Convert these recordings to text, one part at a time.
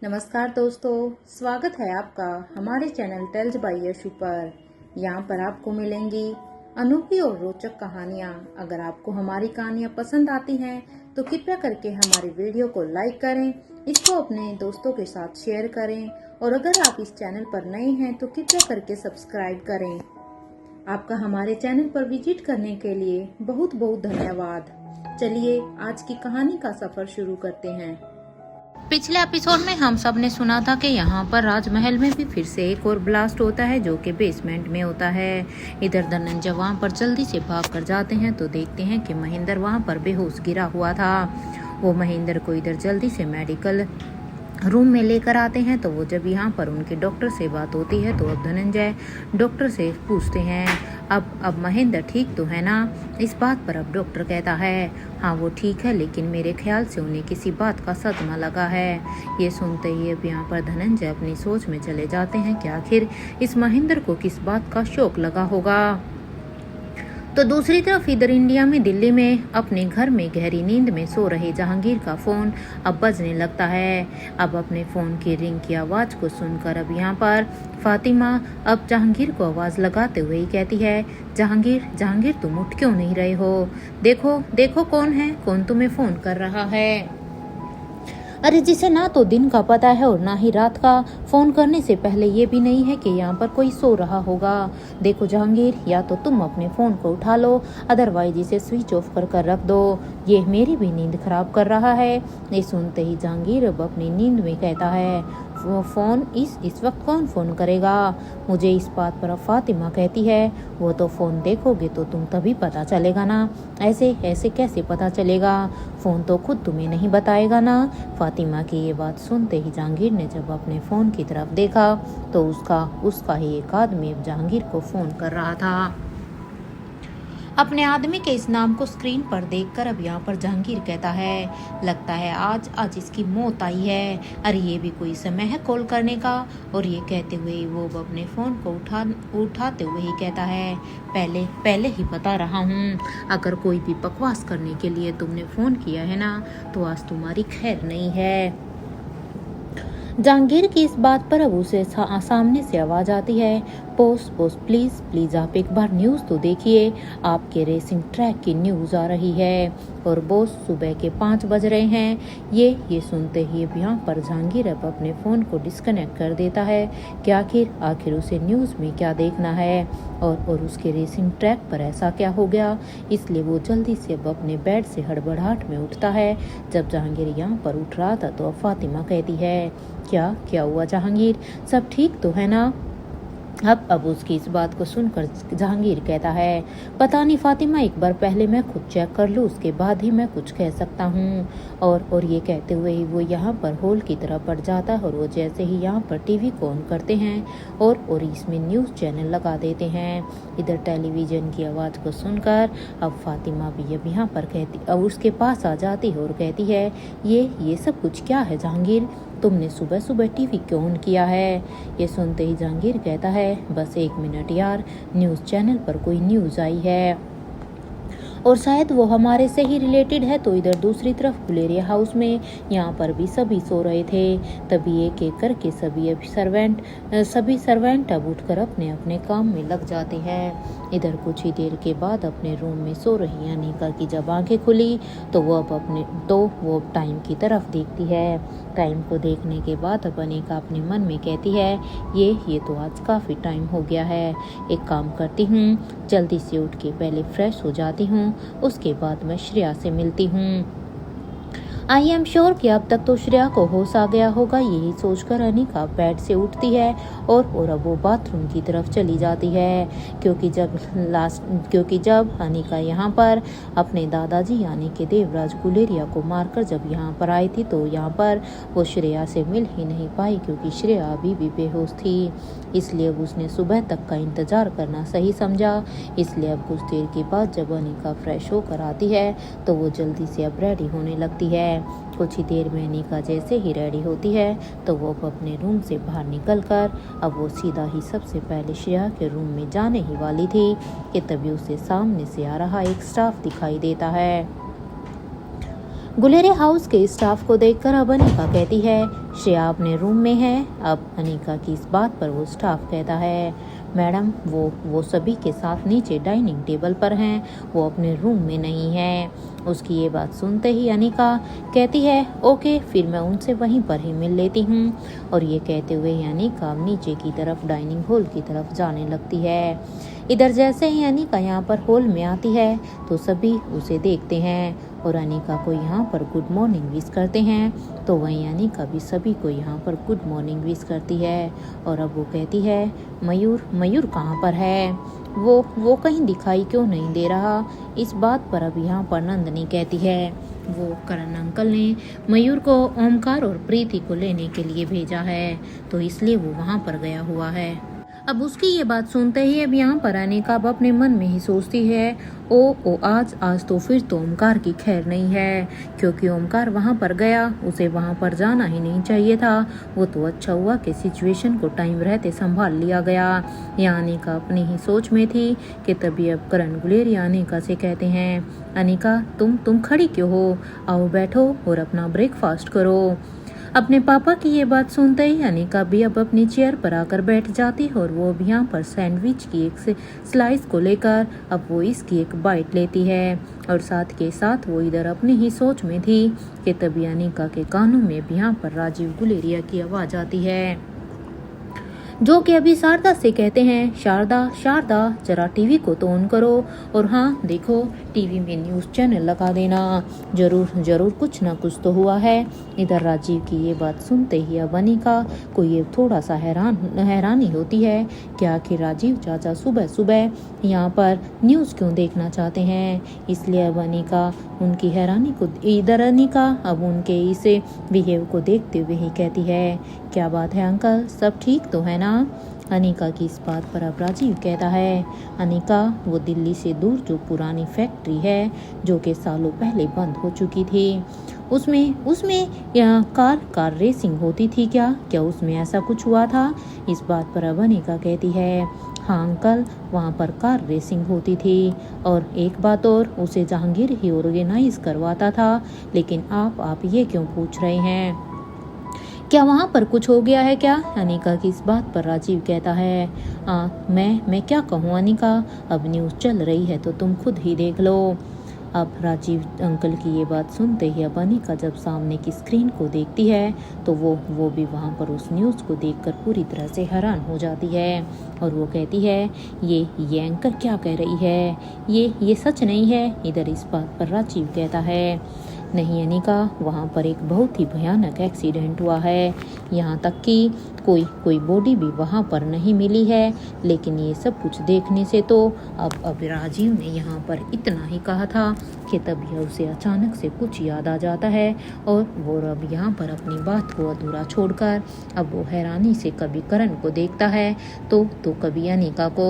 नमस्कार दोस्तों, स्वागत है आपका हमारे चैनल टेल्स बाय यशु पर। यहाँ पर आपको मिलेंगी अनोखी और रोचक कहानियाँ। अगर आपको हमारी कहानियाँ पसंद आती हैं तो कृपया करके हमारी वीडियो को लाइक करें, इसको अपने दोस्तों के साथ शेयर करें और अगर आप इस चैनल पर नए हैं तो कृपया करके सब्सक्राइब करें। आपका हमारे चैनल पर विजिट करने के लिए बहुत बहुत धन्यवाद। चलिए आज की कहानी का सफर शुरू करते हैं। पिछले एपिसोड में हम सब ने सुना था कि यहाँ पर राजमहल में भी फिर से एक और ब्लास्ट होता है जो कि बेसमेंट में होता है। इधर धनंजय वहाँ पर जल्दी से भाग कर जाते हैं तो देखते हैं कि महेंद्र वहाँ पर बेहोश गिरा हुआ था। वो महेंद्र को इधर जल्दी से मेडिकल रूम में लेकर आते हैं तो वो जब यहाँ पर उनके डॉक्टर से बात होती है तो अब धनंजय डॉक्टर से पूछते हैं अब महेंद्र ठीक तो है ना। इस बात पर अब डॉक्टर कहता है हाँ वो ठीक है, लेकिन मेरे ख्याल से उन्हें किसी बात का सदमा लगा है। ये सुनते ही अब यहाँ पर धनंजय अपनी सोच में चले जाते हैं कि आखिर इस महेंद्र को किस बात का शौक लगा होगा। तो दूसरी तरफ इधर इंडिया में दिल्ली में अपने घर में गहरी नींद में सो रहे जहांगीर का फोन अब बजने लगता है। अब अपने फोन की रिंग की आवाज को सुनकर अब यहाँ पर फातिमा अब जहांगीर को आवाज लगाते हुए ही कहती है जहांगीर जहांगीर तुम उठ क्यों नहीं रहे हो, देखो देखो कौन है, कौन तुम्हें फोन कर रहा है। अरे जिसे ना तो दिन का पता है और ना ही रात का, फोन करने से पहले ये भी नहीं है कि यहाँ पर कोई सो रहा होगा। देखो जहांगीर, या तो तुम अपने फोन को उठा लो, अदरवाइज इसे स्विच ऑफ कर रख दो, ये मेरी भी नींद खराब कर रहा है। ये सुनते ही जहांगीर अब अपनी नींद में कहता है वो फोन इस वक्त कौन फोन करेगा। मुझे इस बात पर अब फातिमा कहती है वो तो फोन देखोगे तो तुम तभी पता चलेगा ना, ऐसे ऐसे कैसे पता चलेगा, फोन तो खुद तुम्हें नहीं बताएगा ना। फातिमा की ये बात सुनते ही जहांगीर ने जब अपने फोन की तरफ देखा तो उसका ही एक आदमी जहांगीर को फोन कर रहा था। अपने आदमी के इस नाम को स्क्रीन पर देखकर अब यहाँ पर जहांगीर कहता है लगता है आज इसकी मौत आई है। अरे ये भी कोई समय है कॉल करने का। और ये कहते हुए वो अपने फोन को उठाते हुए ही कहता है पहले ही बता रहा हूँ, अगर कोई भी बकवास करने के लिए तुमने फोन किया है ना तो आज तुम्हारी खैर नहीं है। जहांगीर की इस बात पर अब उसे सामने से आवाज आती है पोस्ट प्लीज आप एक बार न्यूज़ तो देखिए, आपके रेसिंग ट्रैक की न्यूज़ आ रही है। और बॉस सुबह के 5 बज रहे हैं। ये सुनते ही अब यहाँ पर जहांगीर अब अपने फ़ोन को डिस्कनेक्ट कर देता है कि आखिर उसे न्यूज़ में क्या देखना है और उसके रेसिंग ट्रैक पर ऐसा क्या हो गया। इसलिए वो जल्दी से अब अपने बेड से हड़बड़ाहट में उठता है। जब जहांगीर यहाँ पर उठ रहा था तो अब फातिमा कहती है क्या हुआ जहांगीर, सब ठीक तो है ना। अब उसकी इस बात को सुनकर जहांगीर कहता है पता नहीं फातिमा, एक बार पहले मैं खुद चेक कर लूँ, उसके बाद ही मैं कुछ कह सकता हूँ। और ये कहते हुए ही वो यहाँ पर हॉल की तरफ बढ़ जाता है और वो जैसे ही यहाँ पर टीवी को ऑन करते हैं और इसमें न्यूज़ चैनल लगा देते हैं। इधर टेलीविज़न की आवाज़ को सुनकर अब फातिमा भी अब यहाँ पर अब उसके पास आ जाती है और कहती है ये सब कुछ क्या है जहांगीर, तुमने सुबह सुबह टीवी क्यों ऑन किया है। ये सुनते ही जहांगीर कहता है बस 1 मिनट यार, न्यूज़ चैनल पर कोई न्यूज़ आई है और शायद वो हमारे से ही रिलेटेड है। तो इधर दूसरी तरफ गुलेरिया हाउस में यहाँ पर भी सभी सो रहे थे। तभी एक एक करके सभी सर्वेंट अब उठकर अपने अपने काम में लग जाते हैं। इधर कुछ ही देर के बाद अपने रूम में सो रही अनिका की जब आंखें खुली तो वो अब टाइम की तरफ देखती है। टाइम को देखने के बाद अब अनिका अपने मन में कहती है ये तो आज काफ़ी टाइम हो गया है, एक काम करती हूँ, जल्दी से उठ के पहले फ्रेश हो जाती हूँ, उसके बाद मैं श्रेया से मिलती हूँ। आई एम श्योर कि अब तक तो श्रेया को होश आ गया होगा। यही सोचकर अनिका बेड से उठती है और अब वो बाथरूम की तरफ चली जाती है क्योंकि जब अनिका यहाँ पर अपने दादाजी यानी कि देवराज गुलेरिया को मारकर जब यहाँ पर आई थी तो यहाँ पर वो श्रेया से मिल ही नहीं पाई क्योंकि श्रेया अभी भी बेहोश थी। इसलिए अब उसने सुबह तक का इंतज़ार करना सही समझा। इसलिए अब कुछ देर के बाद जब अनिका फ्रेश होकर आती है तो वो जल्दी से अब रेडी होने लगती है। कुछ ही देर में अनिका जैसे ही रेडी होती है तो वो अपने रूम से बाहर निकलकर अब वो सीधा ही सबसे पहले श्रेया के रूम में जाने ही वाली थी कि तभी उसे सामने से आ रहा एक स्टाफ दिखाई देता है। गुलेरिया हाउस के स्टाफ को देखकर अब अनिका कहती है श्रेया अपने रूम में है। अब अनिका की इस बात पर वो स्टाफ कहता है मैडम वो सभी के साथ नीचे डाइनिंग टेबल पर हैं, वो अपने रूम में नहीं है। उसकी ये बात सुनते ही अनिका कहती है ओके फिर मैं उनसे वहीं पर ही मिल लेती हूँ। और ये कहते हुए अनिका नीचे की तरफ डाइनिंग हॉल की तरफ जाने लगती है। इधर जैसे ही अनिका यहाँ पर हॉल में आती है तो सभी उसे देखते हैं और अनिका को यहाँ पर गुड मॉर्निंग विश करते हैं। तो वहीं अनिका भी सभी को यहाँ पर गुड मॉर्निंग विश करती है। और अब वो कहती है मयूर कहाँ पर है, वो कहीं दिखाई क्यों नहीं दे रहा। इस बात पर अब यहाँ पर नंदनी कहती है वो करण अंकल ने मयूर को ओमकार और प्रीति को लेने के लिए भेजा है, तो इसलिए वो वहाँ पर गया हुआ है। अब उसकी ये बात सुनते ही अब यहाँ पर अनिका अब अपने मन में ही सोचती है ओ आज तो फिर तो ओमकार की खैर नहीं है, क्योंकि ओमकार वहाँ पर गया, उसे वहाँ पर जाना ही नहीं चाहिए था। वो तो अच्छा हुआ कि सिचुएशन को टाइम रहते संभाल लिया गया। यहाँ अनिका अपनी ही सोच में थी कि तभी अब करण गुलेरिया अनिका से कहते हैं अनिका तुम खड़ी क्यों हो, आओ बैठो और अपना ब्रेकफास्ट करो। अपने पापा की ये बात सुनते ही अनिका भी अब अपनी चेयर पर आकर बैठ जाती है और वो अब यहाँ पर सैंडविच की एक स्लाइस को लेकर अब वो इसकी एक बाइट लेती है। और साथ के साथ वो इधर अपनी ही सोच में थी कि तभी अनिका के कानों में भी यहाँ पर राजीव गुलेरिया की आवाज़ आती है, जो कि अभी शारदा से कहते हैं शारदा जरा टीवी को तो ऑन करो और हाँ देखो टीवी में न्यूज़ चैनल लगा देना, जरूर कुछ ना कुछ तो हुआ है। इधर राजीव की ये बात सुनते ही अब अनिका को ये थोड़ा सा हैरानी होती है कि आखिर राजीव चाचा सुबह यहाँ पर न्यूज़ क्यों देखना चाहते हैं। इसलिए अब अनिका उनकी हैरानी को इधर अनिका अब उनके इसे बिहेव को देखते हुए ही कहती है क्या बात है अंकल, सब ठीक तो है ना। अनिका की इस बात पर अब राजीव कहता है अनिका वो दिल्ली से दूर जो पुरानी फैक्ट्री है जो कि सालों पहले बंद हो चुकी थी, उसमें कार रेसिंग होती थी क्या उसमें ऐसा कुछ हुआ था। इस बात पर अब अनिका कहती है हाँ अंकल वहाँ पर कार रेसिंग होती थी और एक बात और उसे जहांगीर ही ऑर्गेनाइज करवाता था। लेकिन आप ये क्यों पूछ रहे हैं, क्या वहाँ पर कुछ हो गया है क्या। अनिका की इस बात पर राजीव कहता है मैं क्या कहूँ अनिका, अब न्यूज़ चल रही है तो तुम खुद ही देख लो। अब राजीव अंकल की ये बात सुनते ही अब अनिका जब सामने की स्क्रीन को देखती है तो वो भी वहाँ पर उस न्यूज़ को देखकर पूरी तरह से हैरान हो जाती है। और वो कहती है ये एंकर क्या कह रही है, ये सच नहीं है। इधर इस बात पर राजीव कहता है नहीं अनिका वहाँ पर एक बहुत ही भयानक एक्सीडेंट हुआ है, यहाँ तक कि कोई बॉडी भी वहाँ पर नहीं मिली है। लेकिन ये सब कुछ देखने से तो अब राजीव ने यहाँ पर इतना ही कहा था कि तभी उसे अचानक से कुछ याद आ जाता है और वो अब यहाँ पर अपनी बात को अधूरा छोड़कर अब वो हैरानी से कभी करण को देखता है तो कभी अनिका को।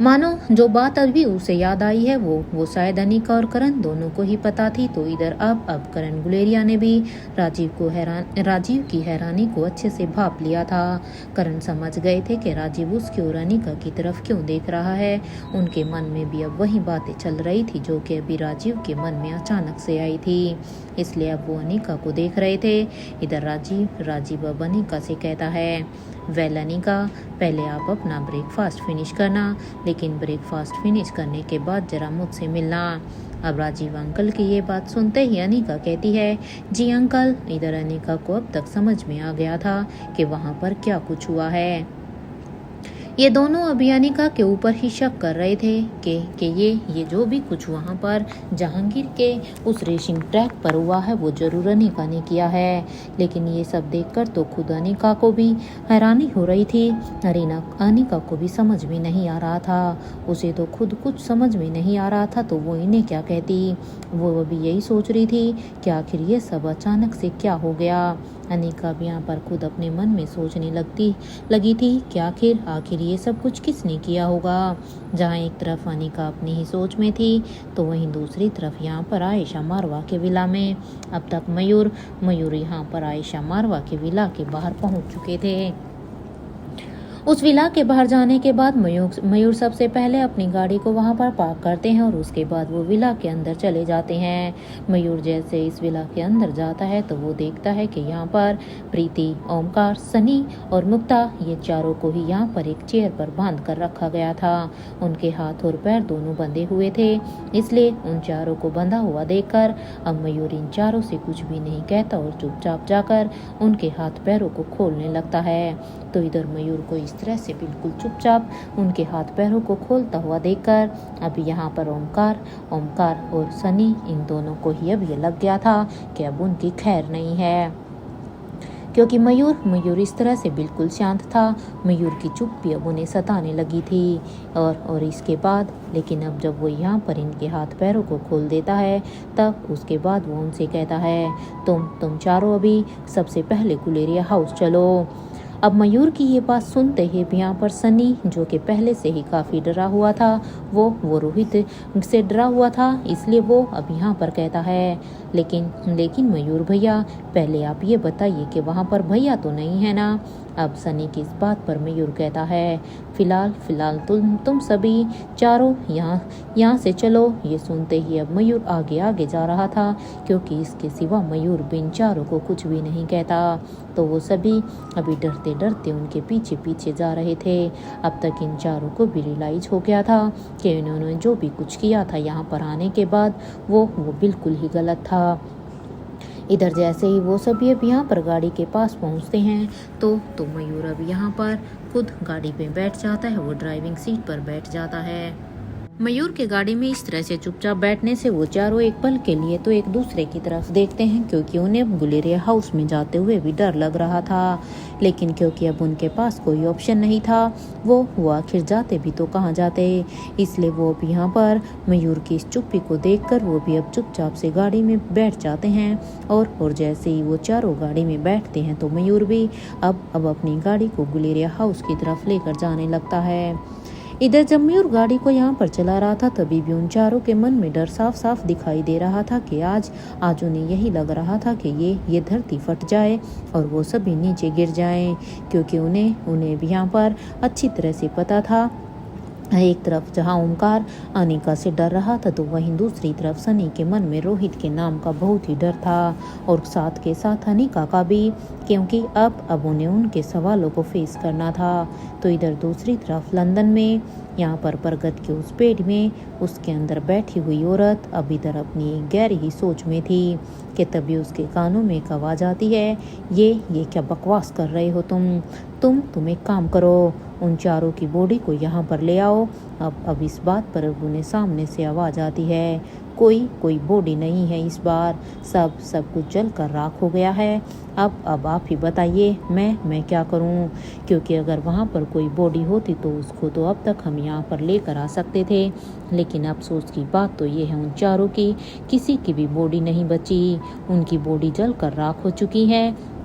मानो जो बात अभी उसे याद आई है वो शायद अनिका और करण दोनों को ही पता थी। तो इधर अब करण गुलेरिया ने भी राजीव की हैरानी को अच्छे से भाप लिया था। करण समझ गए थे कि राजीव उसकी और अनिका की तरफ क्यों देख रहा है। उनके मन में भी अब वही बातें चल रही थी जो कि अभी राजीव के मन में अचानक से आई थी, इसलिए अब वो अनिका को देख रहे थे। इधर राजीव अब अनिका से कहता है वेल अनिका पहले आप अपना ब्रेकफास्ट फिनिश करना, लेकिन ब्रेकफास्ट फिनिश करने के बाद जरा मुझसे मिलना। अब राजीव अंकल की ये बात सुनते ही अनिका कहती है जी अंकल। इधर अनिका को अब तक समझ में आ गया था कि वहाँ पर क्या कुछ हुआ है। ये दोनों अभी अनिका के ऊपर ही शक कर रहे थे कि ये जो भी कुछ वहाँ पर जहांगीर के उस रेसिंग ट्रैक पर हुआ है वो जरूर अनिका ने किया है। लेकिन ये सब देखकर तो खुद अनिका को भी हैरानी हो रही थी। अनिका को भी समझ में नहीं आ रहा था, उसे तो खुद कुछ समझ में नहीं आ रहा था तो वो इन्हें क्या कहती। वो अभी यही सोच रही थी कि आखिर ये सब अचानक से क्या हो गया। अनिका भी यहाँ पर खुद अपने मन में सोचने लगी थी कि आखिर ये सब कुछ किसने किया होगा। जहाँ एक तरफ अनिका अपनी ही सोच में थी तो वहीं दूसरी तरफ यहाँ पर आयशा मारवा के विला में अब तक मयूर यहाँ पर आयशा मारवा के विला के बाहर पहुँच चुके थे। उस विला के बाहर जाने के बाद मयूर सबसे पहले अपनी गाड़ी को वहां पर पार्क करते हैं और उसके बाद वो विला के अंदर चले जाते हैं। मयूर जैसे इस विला के अंदर जाता है तो वो देखता है कि यहाँ पर प्रीति, ओमकार, सनी और मुक्ता ये चारों को ही यहाँ पर एक चेयर पर बांध कर रखा गया था। उनके हाथ और पैर दोनों बंधे हुए थे, इसलिए उन चारों को बंधा हुआ देखकर अब मयूर इन चारों से कुछ भी नहीं कहता और चुपचाप जाकर उनके हाथ पैरों को खोलने लगता है। तो इधर मयूर को इस तरह से बिल्कुल चुपचाप उनके हाथ पैरों को खोलता हुआ देखकर अब यहाँ पर ओमकार और सनी इन दोनों को ही अब ये लग गया था कि अब उनकी खैर नहीं है, क्योंकि मयूर इस तरह से बिल्कुल शांत था। मयूर की चुप्पी अब उन्हें सताने लगी थी और इसके बाद लेकिन अब जब वो यहाँ पर इनके हाथ पैरों को खोल देता है तब उसके बाद वो उनसे कहता है तुम चारों अभी सबसे पहले गुलेरिया हाउस चलो। अब मयूर की ये बात सुनते ही यहाँ पर सनी, जो कि पहले से ही काफ़ी डरा हुआ था, वो रोहित से डरा हुआ था, इसलिए वो अब यहाँ पर कहता है लेकिन मयूर भैया पहले आप ये बताइए कि वहाँ पर भैया तो नहीं है ना। अब सनी की इस बात पर मयूर कहता है फिलहाल तुम सभी चारों यहाँ से चलो। ये सुनते ही अब मयूर आगे जा रहा था, क्योंकि इसके सिवा मयूर बिन चारों को कुछ भी नहीं कहता। तो वो सभी अभी डरते डरते उनके पीछे पीछे जा रहे थे। अब तक इन चारों को भी रियलाइज हो गया था कि इन्होंने जो भी कुछ किया था यहाँ पर आने के बाद वो बिल्कुल ही गलत था। इधर जैसे ही वो सभी अब यहाँ पर गाड़ी के पास पहुँचते हैं तो मयूर अब यहाँ पर खुद गाड़ी पे बैठ जाता है, वो ड्राइविंग सीट पर बैठ जाता है। मयूर के गाड़ी में इस तरह से चुपचाप बैठने से वो चारों एक पल के लिए तो एक दूसरे की तरफ देखते हैं, क्योंकि उन्हें गुलेरिया हाउस में जाते हुए भी डर लग रहा था, लेकिन क्योंकि अब उनके पास कोई ऑप्शन नहीं था वो आखिर जाते भी तो कहाँ जाते। इसलिए वो अब यहाँ पर मयूर की इस चुप्पी को देखकर वो भी अब चुपचाप से गाड़ी में बैठ जाते हैं और जैसे ही वो चारों गाड़ी में बैठते हैं तो मयूर भी अब अपनी गाड़ी को गुलेरिया हाउस की तरफ लेकर जाने लगता है। इधर जब मयूर गाड़ी को यहाँ पर चला रहा था तभी भी उन चारों के मन में डर साफ साफ दिखाई दे रहा था कि आज उन्हें यही लग रहा था कि ये धरती फट जाए और वो सभी नीचे गिर जाएं, क्योंकि उन्हें भी यहाँ पर अच्छी तरह से पता था। एक तरफ जहां ओमकार अनिका से डर रहा था तो वहीं दूसरी तरफ सनी के मन में रोहित के नाम का बहुत ही डर था और साथ के साथ अनिका का भी, क्योंकि अब उन्हें उनके सवालों को फेस करना था। तो इधर दूसरी तरफ लंदन में यहाँ पर बरगद के उस पेड़ में उसके अंदर बैठी हुई औरत अब इधर अपनी एक गहरी ही सोच में थी कि तभी उसके कानों में एक आवाज़ आती है, ये क्या बकवास कर रहे हो तुम एक काम करो, उन चारों की बॉडी को यहाँ पर ले आओ। अब इस बात पर उन्हें सामने से आवाज़ आती है, कोई बॉडी नहीं है, इस बार सब कुछ जल कर राख हो गया है। अब आप ही बताइए मैं क्या करूं, क्योंकि अगर वहाँ पर कोई बॉडी होती तो उसको तो अब तक हम यहाँ पर लेकर आ सकते थे, लेकिन अफसोस की बात तो ये है उन चारों की किसी की भी बॉडी नहीं बची, उनकी बॉडी जल कर राख हो चुकी है।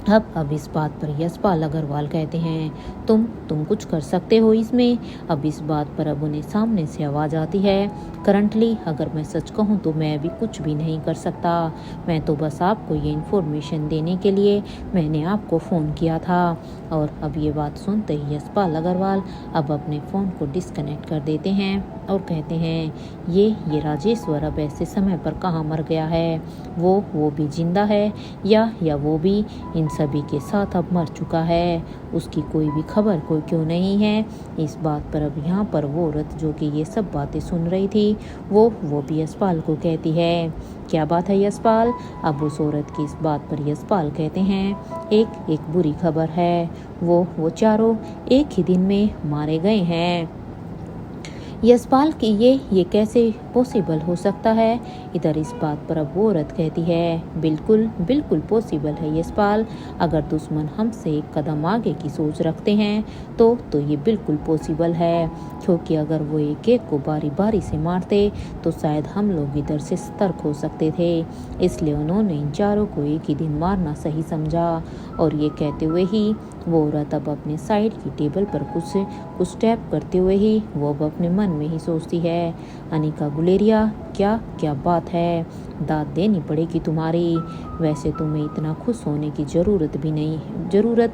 अब इस बात पर यशपाल अग्रवाल कहते हैं तुम कुछ कर सकते हो इसमें। अब इस बात पर अब उन्हें सामने से आवाज़ आती है, करंटली अगर मैं सच कहूँ तो मैं अभी कुछ भी नहीं कर सकता, मैं तो बस आपको ये इन्फॉर्मेशन देने के लिए मैंने आपको फ़ोन किया था। और अब ये बात सुनते ही यशपाल अग्रवाल अब अपने फ़ोन को डिस्कनेक्ट कर देते हैं और कहते हैं ये राजेश्वर अब ऐसे समय पर कहाँ मर गया है, वो भी जिंदा है या वो भी इन सभी के साथ अब मर चुका है, उसकी कोई भी खबर कोई क्यों नहीं है। इस बात पर अब यहाँ पर वो औरत जो कि ये सब बातें सुन रही थी वो भी यशपाल को कहती है, क्या बात है यशपाल। अब उस औरत की इस बात पर यशपाल कहते हैं एक बुरी खबर है, वो चारों एक ही दिन में मारे गए हैं। यशपाल की ये कैसे पॉसिबल हो सकता है। इधर इस बात पर अब वो औरत कहती है, बिल्कुल पॉसिबल है यशपाल, अगर दुश्मन हमसे एक कदम आगे की सोच रखते हैं तो ये बिल्कुल पॉसिबल है, क्योंकि अगर वो एक एक को बारी बारी से मारते तो शायद हम लोग इधर से सतर्क हो सकते थे, इसलिए उन्होंने इन चारों को एक ही दिन मारना सही समझा। और ये कहते हुए ही वो औरत अब अपने साइड की टेबल पर कुछ टैप करते हुए ही वो अब अपने मन में ही सोचती है, अनिका गुलेरिया क्या बात है, दाद देनी पड़ेगी तुम्हारी। वैसे तुम्हें इतना खुश होने की ज़रूरत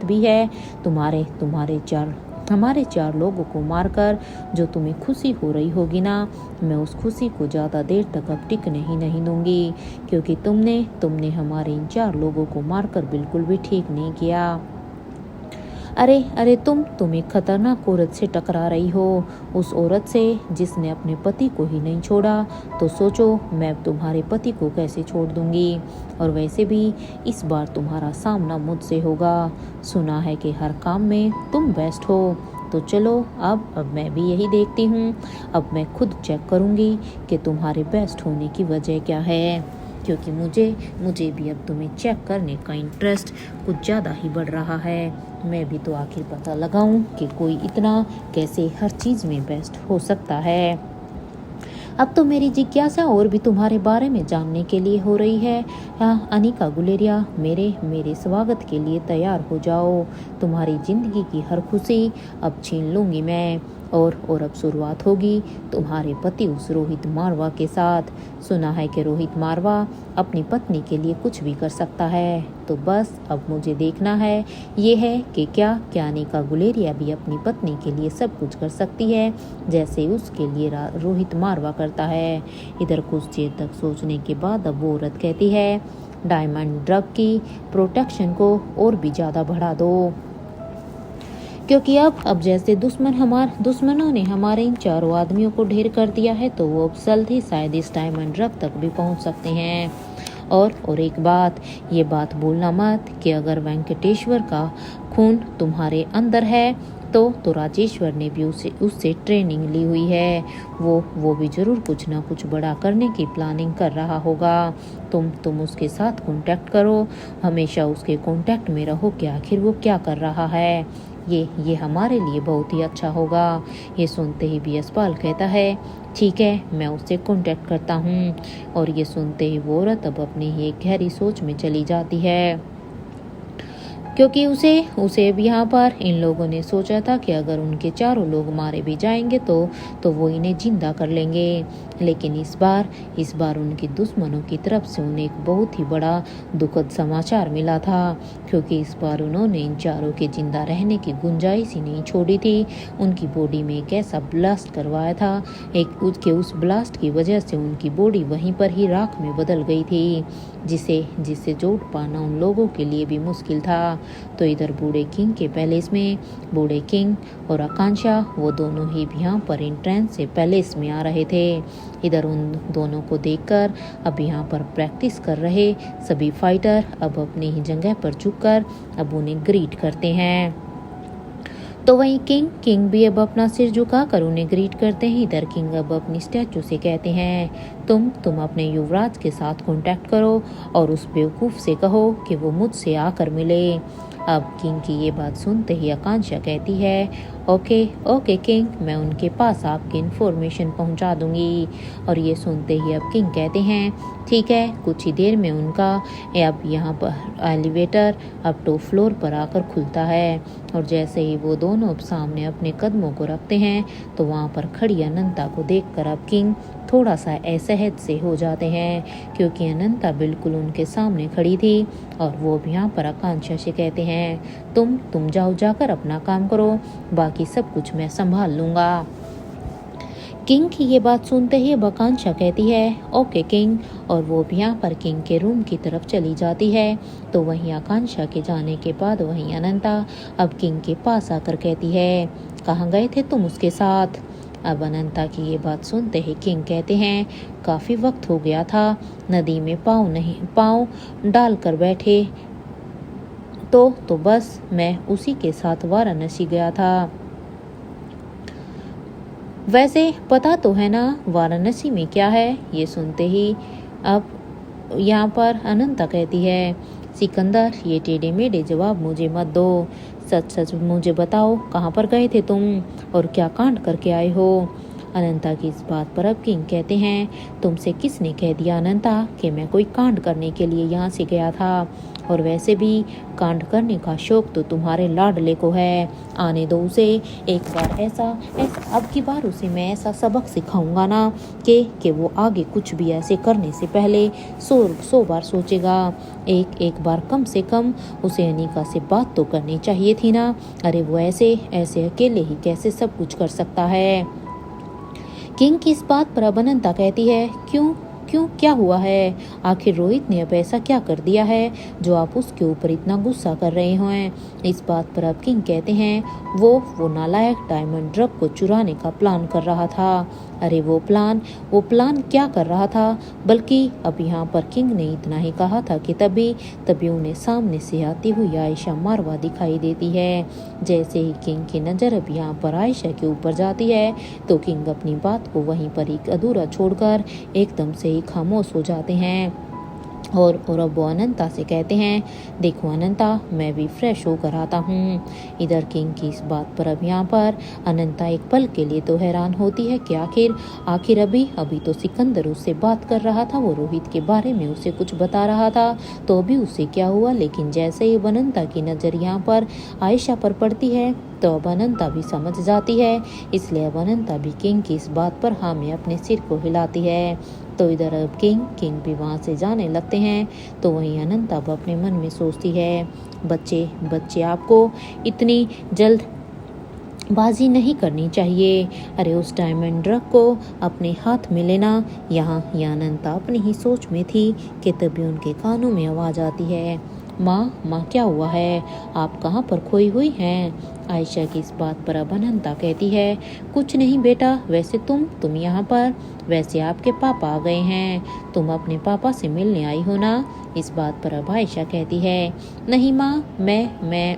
भी है, तुम्हारे चार हमारे 4 लोगों को मारकर जो तुम्हें खुशी हो रही होगी ना, मैं उस खुशी को ज़्यादा देर तक अब टिकने ही नहीं दूंगी, क्योंकि तुमने हमारे इन 4 लोगों को मारकर बिल्कुल भी ठीक नहीं किया। अरे अरे तुम एक खतरनाक औरत से टकरा रही हो, उस औरत से जिसने अपने पति को ही नहीं छोड़ा। तो सोचो मैं तुम्हारे पति को कैसे छोड़ दूंगी। और वैसे भी इस बार तुम्हारा सामना मुझसे होगा। सुना है कि हर काम में तुम बेस्ट हो। तो चलो अब मैं भी यही देखती हूँ। अब मैं खुद चेक करूँगी कि तुम्हारे बेस्ट होने की वजह क्या है, क्योंकि मुझे भी अब तुम्हें चेक करने का इंटरेस्ट कुछ ज़्यादा ही बढ़ रहा है। मैं भी तो आखिर पता लगाऊं कि कोई इतना कैसे हर चीज़ में बेस्ट हो सकता है। अब तो मेरी जिज्ञासा और भी तुम्हारे बारे में जानने के लिए हो रही है। अनिका गुलेरिया, मेरे स्वागत के लिए तैयार हो जाओ। तुम्हारी जिंदगी की हर खुशी अब छीन लूंगी मैं। और अब शुरुआत होगी तुम्हारे पति उस रोहित मारवा के साथ। सुना है कि रोहित मारवा अपनी पत्नी के लिए कुछ भी कर सकता है। तो बस अब मुझे देखना है ये है कि क्या अनिका गुलेरिया भी अपनी पत्नी के लिए सब कुछ कर सकती है, जैसे उसके लिए रोहित मारवा करता है। इधर कुछ देर तक सोचने के बाद अब वो औरत कहती है, डायमंड ड्रग की प्रोटेक्शन को और भी ज़्यादा बढ़ा दो, क्योंकि अब जैसे दुश्मनों ने हमारे इन 4 आदमियों को ढेर कर दिया है, तो वो अब जल्द ही शायद इस डायमंड ड्रग तक भी पहुंच सकते हैं। और एक बात, ये बात भूलना मत कि अगर वेंकटेश्वर का खून तुम्हारे अंदर है तो राजेश्वर ने भी उससे ट्रेनिंग ली हुई है। वो भी जरूर कुछ ना कुछ बड़ा करने की प्लानिंग कर रहा होगा। तुम उसके साथ कांटेक्ट करो, हमेशा उसके कांटेक्ट में रहो कि आखिर वो क्या कर रहा है। ये हमारे लिए बहुत ही अच्छा होगा। ये सुनते ही भी यशपाल कहता है, ठीक है, मैं उससे कांटेक्ट करता हूँ। और ये सुनते ही वो औरत अब अपनी ही एक गहरी सोच में चली जाती है, क्योंकि उसे अब यहाँ पर इन लोगों ने सोचा था कि अगर उनके 4 लोग मारे भी जाएंगे तो वो इन्हें जिंदा कर लेंगे। लेकिन इस बार उनके दुश्मनों की तरफ से उन्हें एक बहुत ही बड़ा दुखद समाचार मिला था, क्योंकि इस बार उन्होंने इन 4 के जिंदा रहने की गुंजाइश ही नहीं छोड़ी थी। उनकी बॉडी में एक ऐसा ब्लास्ट करवाया था उस ब्लास्ट की वजह से उनकी बॉडी वहीं पर ही राख में बदल गई थी, जिसे जोड़ पाना उन लोगों के लिए भी मुश्किल था। तो इधर बूढ़े किंग के पैलेस में बूढ़े किंग और आकांक्षा वो दोनों ही यहाँ पर एंट्रेंस से पैलेस में आ रहे थे। इधर उन दोनों को देखकर अब यहाँ पर प्रैक्टिस कर रहे सभी फाइटर अब अपनी ही जगह पर झुककर अब उन्हें ग्रीट करते हैं। तो वहीं किंग भी अब अपना सिर झुकाकर उन्हें ग्रीट करते हैं। इधर किंग अब अपनी स्टैचू से कहते हैं, तुम अपने युवराज के साथ कांटेक्ट करो और उस बेवकूफ़ से कहो कि वो मुझसे आकर मिले। अब किंग की ये बात सुनते ही आकांक्षा कहती है, ओके किंग, मैं उनके पास आपकी इन्फॉर्मेशन पहुंचा दूंगी। और ये सुनते ही अब किंग कहते हैं, ठीक है। कुछ ही देर में उनका अब यहाँ पर एलिवेटर अब 2 फ्लोर पर आकर खुलता है। और जैसे ही वो दोनों अब सामने अपने कदमों को रखते हैं तो वहाँ पर खड़ी अनंता को देखकर अब किंग थोड़ा सा असहज से हो जाते हैं, क्योंकि अनंता बिल्कुल उनके सामने खड़ी थी। और वो भी यहाँ पर आकांक्षा से कहते हैं, तुम जाकर अपना काम करो, बाकी सब कुछ मैं संभाल लूँगा। किंग की ये बात सुनते ही आकांक्षा कहती है, ओके किंग। और वो भी यहाँ पर किंग के रूम की तरफ चली जाती है। तो वहीं आकांक्षा के जाने के बाद वहीं अनंता अब किंग के पास आकर कहती है, कहाँ गए थे तुम उसके साथ। अब अनंता की ये बात सुनते ही किंग कहते हैं, काफ़ी वक्त हो गया था, नदी में पाँव डाल कर बैठे तो बस मैं उसी के साथ वाराणसी गया था। वैसे पता तो है ना वाराणसी में क्या है। ये सुनते ही अब यहाँ पर अनंता कहती है, सिकंदर, ये टेढ़े मेढ़े जवाब मुझे मत दो, सच मुझे बताओ, कहाँ पर गए थे तुम और क्या कांड करके आए हो। अनंता की इस बात पर अब किंग कहते हैं, तुमसे किसने कह दिया अनंता कि मैं कोई कांड करने के लिए यहाँ से गया था? और वैसे भी कांड करने का शौक तो तुम्हारे लाडले को है, आने दो उसे। एक बार ऐसा अब की बार उसे मैं ऐसा सबक सिखाऊंगा ना कि वो आगे कुछ भी ऐसे करने से पहले 100 बार सोचेगा। एक बार कम से कम उसे अनिका से बात तो करनी चाहिए थी ना। अरे वो ऐसे अकेले ही कैसे सब कुछ कर सकता है? किंग की इस बात पर अब अनंता कहती है, क्यों क्यों क्या हुआ है? आखिर रोहित ने अब ऐसा क्या कर दिया है जो आप उसके ऊपर इतना गुस्सा कर रहे हैं? इस बात पर अब किंग कहते हैं, वो नालायक डायमंड ड्रग को चुराने का प्लान कर रहा था। अरे वो प्लान क्या कर रहा था? बल्कि अब यहाँ पर किंग ने इतना ही कहा था कि तभी उन्हें सामने से आती हुई आयशा मारवा दिखाई देती है। जैसे ही किंग की नज़र अब यहाँ पर आयशा के ऊपर जाती है तो किंग अपनी बात को वहीं पर ही अधूरा छोड़कर एकदम से ही खामोश हो जाते हैं। और अब वो अनंता से कहते हैं, देखो अनंता, मैं भी फ्रेश होकर आता हूँ। इधर किंग की इस बात पर अब यहाँ पर अनंता एक पल के लिए तो हैरान होती है कि आखिर अभी तो सिकंदर उससे बात कर रहा था, वो रोहित के बारे में उसे कुछ बता रहा था, तो अभी उससे क्या हुआ? लेकिन जैसे ही अनंता की नज़र यहाँ पर आयशा पर पड़ती है तो अब अनंता भी समझ जाती है। इसलिए अब अनंता भी किंग की इस बात पर हाँ में अपने सिर को हिलाती है। तो इधर अब किंग भी वहाँ से जाने लगते हैं। तो वहीं अनंता अब अपने मन में सोचती है, बच्चे आपको इतनी जल्द बाजी नहीं करनी चाहिए। अरे उस डायमंड ड्रग को अपने हाथ में लेना। यहाँ अनंता अपनी ही सोच में थी कि तभी उनके कानों में आवाज़ आती है, माँ क्या हुआ है? आप कहाँ पर खोई हुई हैं? आयशा की इस बात पर अब अनंता कहती है, कुछ नहीं बेटा, वैसे तुम यहाँ पर, वैसे आपके पापा आ गए हैं, तुम अपने पापा से मिलने आई हो ना? इस बात पर अब आयशा कहती है, नहीं माँ, मैं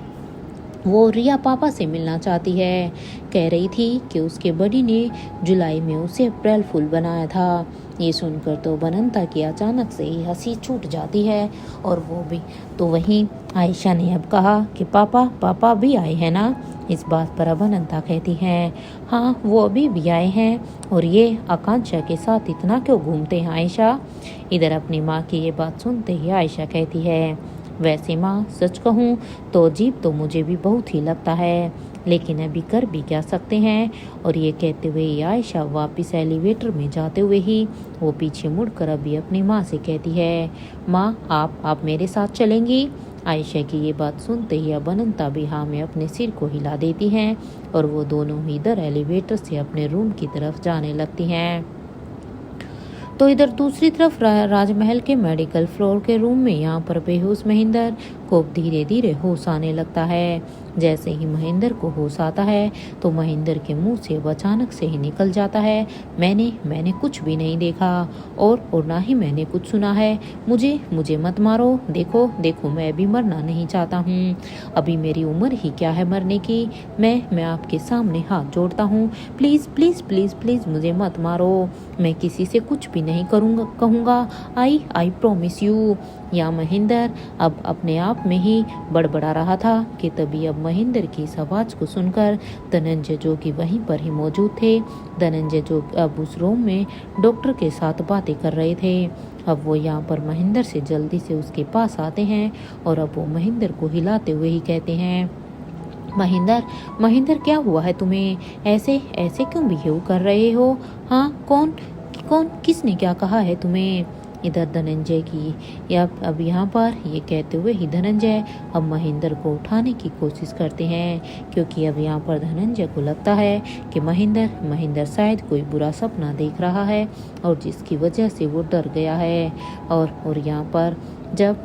वो रिया पापा से मिलना चाहती है, कह रही थी कि उसके बड़ी ने जुलाई में उसे अप्रैल फूल बनाया था। ये सुनकर तो अनंता की अचानक से ही हंसी छूट जाती है। और वो भी तो वहीं आयशा ने अब कहा कि पापा भी आए हैं ना? इस बात पर अब अनंता कहती हैं, हाँ वो अभी भी आए हैं। और ये आकांक्षा के साथ इतना क्यों घूमते हैं आयशा? इधर अपनी माँ की ये बात सुनते ही आयशा कहती है, वैसे माँ सच कहूँ तो अजीब तो मुझे भी बहुत ही लगता है, लेकिन अभी कर भी क्या सकते हैं। और ये कहते हुए आयशा वापस एलिवेटर में जाते हुए ही वो पीछे मुड़कर अभी अपनी माँ से कहती है, माँ आप मेरे साथ चलेंगी? आयशा की ये बात सुनते ही अब अनंता भी हाँ में अपने सिर को हिला देती हैं और वो दोनों ही इधर एलिवेटर से अपने रूम की तरफ जाने लगती हैं। तो इधर दूसरी तरफ राजमहल के मेडिकल फ्लोर के रूम में यहाँ पर बेहोश महेंद्र को धीरे धीरे होश आने लगता है। जैसे ही महेंद्र को होश आता है तो महेंद्र के मुंह से अचानक से ही निकल जाता है, मैंने कुछ भी नहीं देखा और ना ही मैंने कुछ सुना है। मुझे मत मारो, देखो मैं भी मरना नहीं चाहता हूँ। अभी मेरी उम्र ही क्या है मरने की। मैं आपके सामने हाथ जोड़ता हूँ, प्लीज मुझे मत मारो। मैं किसी से कुछ भी नहीं कहूँगा, आई प्रॉमिस यू। या महेंद्र अब अपने आप में ही बड़बड़ा रहा था कि तभी अब महेंद्र की इस आवाज़ को सुनकर धनंजय, जो कि वहीं पर ही मौजूद थे, धनंजय जो अब उस रूम में डॉक्टर के साथ बातें कर रहे थे, अब वो यहाँ पर महेंद्र से जल्दी से उसके पास आते हैं और अब वो महेंद्र को हिलाते हुए ही कहते हैं, महेंद्र क्या हुआ है तुम्हें? ऐसे क्यों बिहेव कर रहे हो? हाँ कौन किसने क्या कहा है तुम्हें? इधर धनंजय की अब यहाँ पर ये कहते हुए ही धनंजय अब महेंद्र को उठाने की कोशिश करते हैं, क्योंकि अब यहाँ पर धनंजय को लगता है कि महेंद्र शायद कोई बुरा सपना देख रहा है और जिसकी वजह से वो डर गया है। और यहाँ पर जब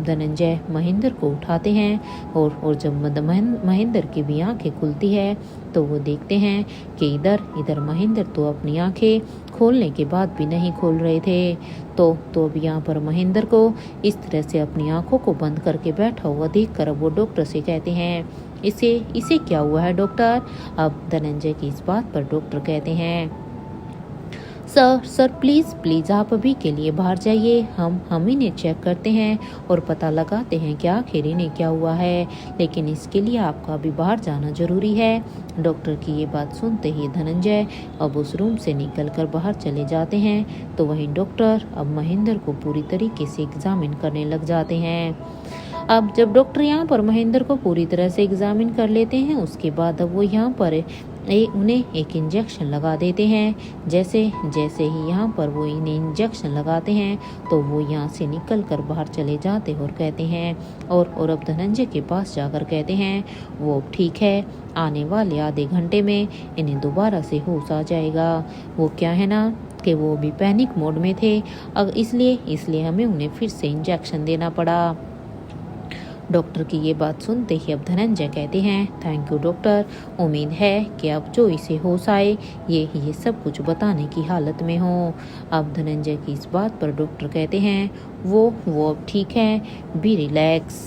धनंजय महेंद्र को उठाते हैं और जब महेंद्र की भी आंखें खुलती है तो वो देखते हैं कि इधर महेंद्र तो अपनी आंखें खोलने के बाद भी नहीं खोल रहे थे। तो अब यहाँ पर महेंद्र को इस तरह से अपनी आंखों को बंद करके बैठा हुआ देखकर अब वो डॉक्टर से कहते हैं, इसे क्या हुआ है डॉक्टर? अब धनंजय की इस बात पर डॉक्टर कहते हैं, सर प्लीज़ प्लीज़ आप अभी के लिए बाहर जाइए, हम इन्हें चेक करते हैं और पता लगाते हैं कि आखिर इन्हें क्या हुआ है, लेकिन इसके लिए आपका अभी बाहर जाना ज़रूरी है। डॉक्टर की ये बात सुनते ही धनंजय अब उस रूम से निकलकर बाहर चले जाते हैं। तो वहीं डॉक्टर अब महेंद्र को पूरी तरीके से एग्जामिन करने लग जाते हैं। अब जब डॉक्टर यहाँ पर महेंद्र को पूरी तरह से एग्जामिन कर लेते हैं, उसके बाद अब वो यहाँ पर उन्हें एक इंजेक्शन लगा देते हैं। जैसे जैसे ही यहाँ पर वो इन्हें इंजेक्शन लगाते हैं तो वो यहाँ से निकल कर बाहर चले जाते और कहते हैं और अब धनंजय के पास जाकर कहते हैं वो ठीक है, आने वाले आधे घंटे में इन्हें दोबारा से होश आ जाएगा। वो क्या है ना कि वो भी पैनिक मोड में थे, अब इसलिए हमें उन्हें फिर से इंजेक्शन देना पड़ा। डॉक्टर की ये बात सुनते ही अब धनंजय कहते हैं थैंक यू डॉक्टर, उम्मीद है कि अब जो इसे होश आए ये सब कुछ बताने की हालत में हो। अब धनंजय की इस बात पर डॉक्टर कहते हैं वो अब ठीक है, बी रिलैक्स।